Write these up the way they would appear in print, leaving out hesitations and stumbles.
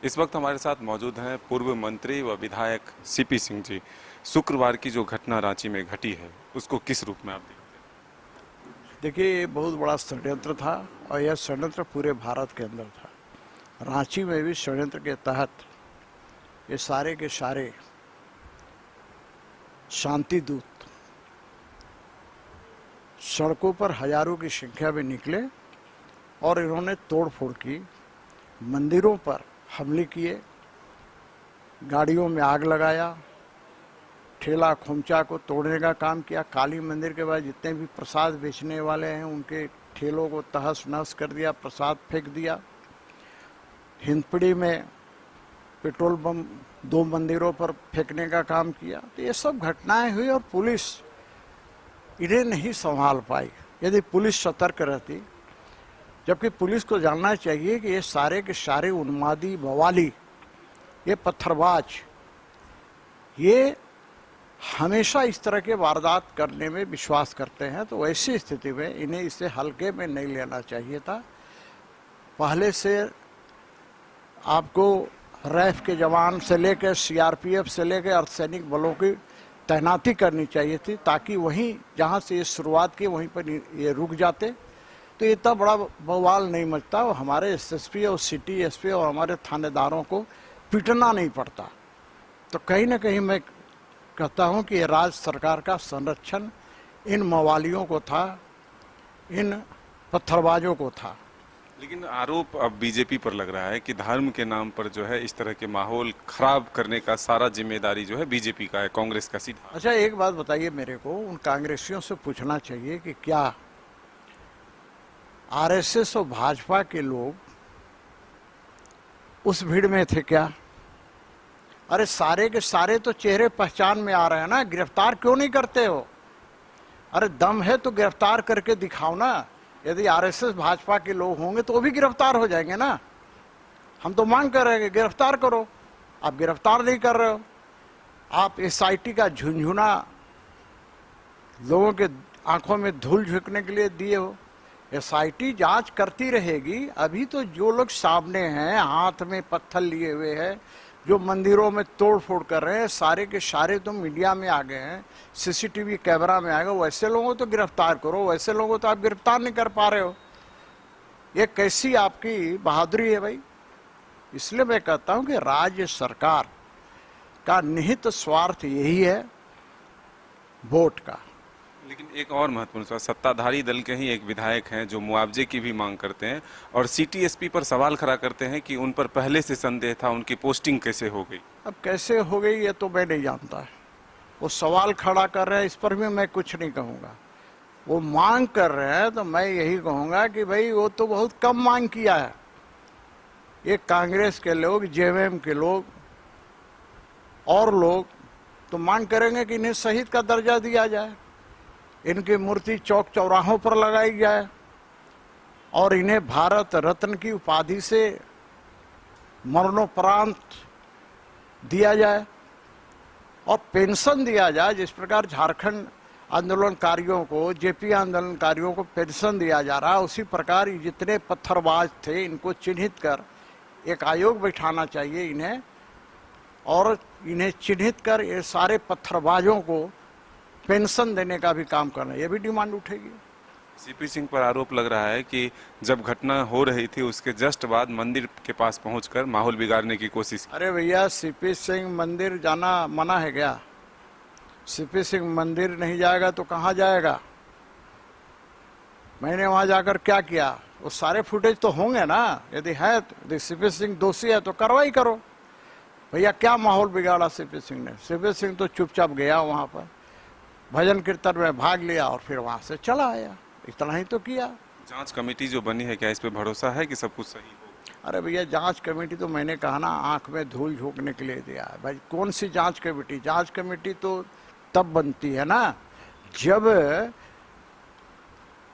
इस वक्त हमारे साथ मौजूद हैं पूर्व मंत्री व विधायक सीपी सिंह जी। शुक्रवार की जो घटना रांची में घटी है उसको किस रूप में आप देखते देखिए, ये बहुत बड़ा षड्यंत्र था और यह षड्यंत्र पूरे भारत के अंदर था। रांची में भी षड्यंत्र के तहत ये सारे के सारे शांति दूत सड़कों पर हजारों की संख्या में निकले और इन्होंने तोड़फोड़ की, मंदिरों पर हमले किए, गाड़ियों में आग लगाया, ठेला खोमचा को तोड़ने का काम किया। काली मंदिर के बाद जितने भी प्रसाद बेचने वाले हैं उनके ठेलों को तहस नहस कर दिया, प्रसाद फेंक दिया। हिंदपीढ़ी में पेट्रोल बम 2 मंदिरों पर फेंकने का काम किया। तो ये सब घटनाएं हुई और पुलिस इन्हें नहीं संभाल पाई। यदि पुलिस सतर्क रहती, जबकि पुलिस को जानना चाहिए कि ये सारे के सारे उन्मादी बवाली, ये पत्थरबाज, ये हमेशा इस तरह के वारदात करने में विश्वास करते हैं। तो ऐसी स्थिति में इन्हें इसे हल्के में नहीं लेना चाहिए था। पहले से आपको रैफ के जवान से लेकर सीआरपीएफ से लेकर अर्धसैनिक बलों की तैनाती करनी चाहिए थी, ताकि वहीं जहां से ये शुरुआत की वहीं पर ये रुक जाते तो इतना बड़ा बवाल नहीं मचता और हमारे एसएसपी और सिटी एसपी और हमारे थानेदारों को पीटना नहीं पड़ता। तो कहीं ना कहीं मैं कहता हूं कि राज्य सरकार का संरक्षण इन मवालियों को था, इन पत्थरबाजों को था। लेकिन आरोप अब बीजेपी पर लग रहा है कि धर्म के नाम पर जो है इस तरह के माहौल खराब करने का सारा जिम्मेदारी जो है बीजेपी का है, कांग्रेस का सीधा। अच्छा, एक बात बताइए मेरे को, उन कांग्रेसियों से पूछना चाहिए कि क्या आरएसएस और भाजपा के लोग उस भीड़ में थे क्या? अरे सारे के सारे तो चेहरे पहचान में आ रहे हैं ना, गिरफ्तार क्यों नहीं करते हो? अरे दम है तो गिरफ्तार करके दिखाओ ना। यदि आरएसएस भाजपा के लोग होंगे तो वो भी गिरफ्तार हो जाएंगे ना। हम तो मांग कर रहे हैं गिरफ्तार करो, आप गिरफ्तार नहीं कर रहे हो। आप एसआईटी का झुंझुना लोगों के आंखों में धूल झोंकने के लिए दिए हो। एसआईटी जांच करती रहेगी। अभी तो जो लोग सामने हैं, हाथ में पत्थर लिए हुए हैं, जो मंदिरों में तोड़ फोड़ कर रहे हैं, सारे के सारे तो मीडिया में आ गए हैं, सीसीटीवी कैमरा में आ गए। वैसे लोगों को तो गिरफ्तार करो, वैसे लोगों को तो आप गिरफ्तार नहीं कर पा रहे हो। ये कैसी आपकी बहादुरी है भाई? इसलिए मैं कहता हूं कि राज्य सरकार का निहित स्वार्थ यही है, वोट का। लेकिन एक और महत्वपूर्ण सवाल, सत्ताधारी दल के ही एक विधायक हैं जो मुआवजे की भी मांग करते हैं और सिटी एसपी पर सवाल खड़ा करते हैं कि उन पर पहले से संदेह था, उनकी पोस्टिंग कैसे हो गई। अब कैसे हो गई ये तो मैं नहीं जानता। वो सवाल खड़ा कर रहे हैं, इस पर भी मैं कुछ नहीं कहूँगा। वो मांग कर रहे हैं तो मैं यही कहूँगा कि भाई वो तो बहुत कम मांग किया है। ये कांग्रेस के लोग, जेएमएम के लोग और लोग तो मांग करेंगे कि इन्हें शहीद का दर्जा दिया जाए, इनकी मूर्ति चौक चौराहों पर लगाई जाए और इन्हें भारत रत्न की उपाधि से मरणोपरांत दिया जाए और पेंशन दिया जाए। जिस प्रकार झारखंड आंदोलनकारियों को, जेपी आंदोलनकारियों को पेंशन दिया जा रहा है, उसी प्रकार जितने पत्थरबाज थे इनको चिन्हित कर एक आयोग बैठाना चाहिए इन्हें, और इन्हें चिन्हित कर ये सारे पत्थरबाजों को पेंशन देने का भी काम करना, ये भी डिमांड उठेगी। सीपी सिंह पर आरोप लग रहा है कि जब घटना हो रही थी उसके जस्ट बाद मंदिर के पास पहुंचकर माहौल बिगाड़ने की कोशिश की। अरे भैया, सीपी सिंह मंदिर जाना मना है क्या? सीपी सिंह मंदिर नहीं जाएगा तो कहाँ जाएगा? मैंने वहां जाकर क्या किया? वो सारे फुटेज तो होंगे ना। यदि है, यदि सीपी सिंह दोषी है तो कार्रवाई करो। भैया क्या माहौल बिगाड़ा सीपी सिंह ने? सीपी सिंह तो चुपचाप गया वहां पर, भजन कीर्तन में भाग लिया और फिर वहां से चला आया, इतना ही तो किया। जांच कमेटी जो बनी है, क्या इस पे भरोसा है कि सब कुछ सही हो? अरे भैया, जांच कमेटी तो मैंने कहा ना, आंख में धूल झोंकने के लिए दिया है भाई। कौन सी जांच कमेटी? जांच कमेटी तो तब बनती है ना जब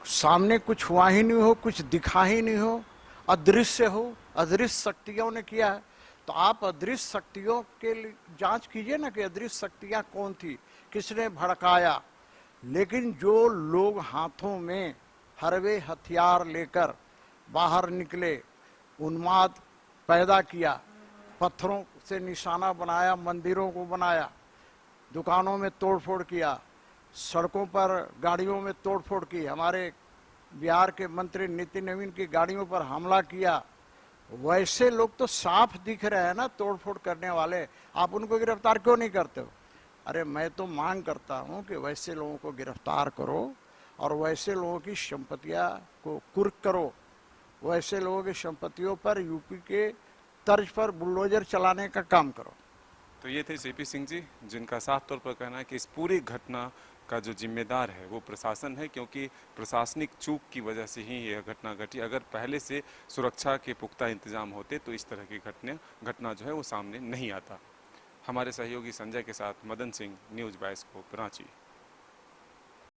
सामने कुछ हुआ ही नहीं हो, कुछ दिखा ही नहीं हो, अदृश्य हो। अदृश्य शक्तियों ने किया है तो आप अदृश्य शक्तियों के जांच कीजिए ना कि अदृश्य शक्तियां कौन थी, किसने भड़काया। लेकिन जो लोग हाथों में हरवे हथियार लेकर बाहर निकले, उन्माद पैदा किया, पत्थरों से निशाना बनाया, मंदिरों को बनाया, दुकानों में तोड़फोड़ किया, सड़कों पर गाड़ियों में तोड़फोड़ की, हमारे बिहार के मंत्री नितिन नवीन की गाड़ियों पर हमला किया। वैसे लोग तो साफ दिख रहे हैं ना तोड़फोड़ करने वाले, आप उनको गिरफ्तार क्यों नहीं करते हो? अरे मैं तो मांग करता हूं कि वैसे लोगों को गिरफ्तार करो और वैसे लोगों की संपत्तियां को कुर्क करो, वैसे लोगों की संपत्तियों पर यूपी के तर्ज पर बुलडोजर चलाने का काम करो। तो ये थे सीपी सिंह जी, जिनका साफ तौर पर कहना है कि इस पूरी घटना का जो जिम्मेदार है वो प्रशासन है, क्योंकि प्रशासनिक चूक की वजह से ही यह घटना घटी। अगर पहले से सुरक्षा के पुख्ता इंतजाम होते तो इस तरह की घटना जो है वो सामने नहीं आता। हमारे सहयोगी संजय के साथ मदन सिंह, न्यूज़ 22 रांची।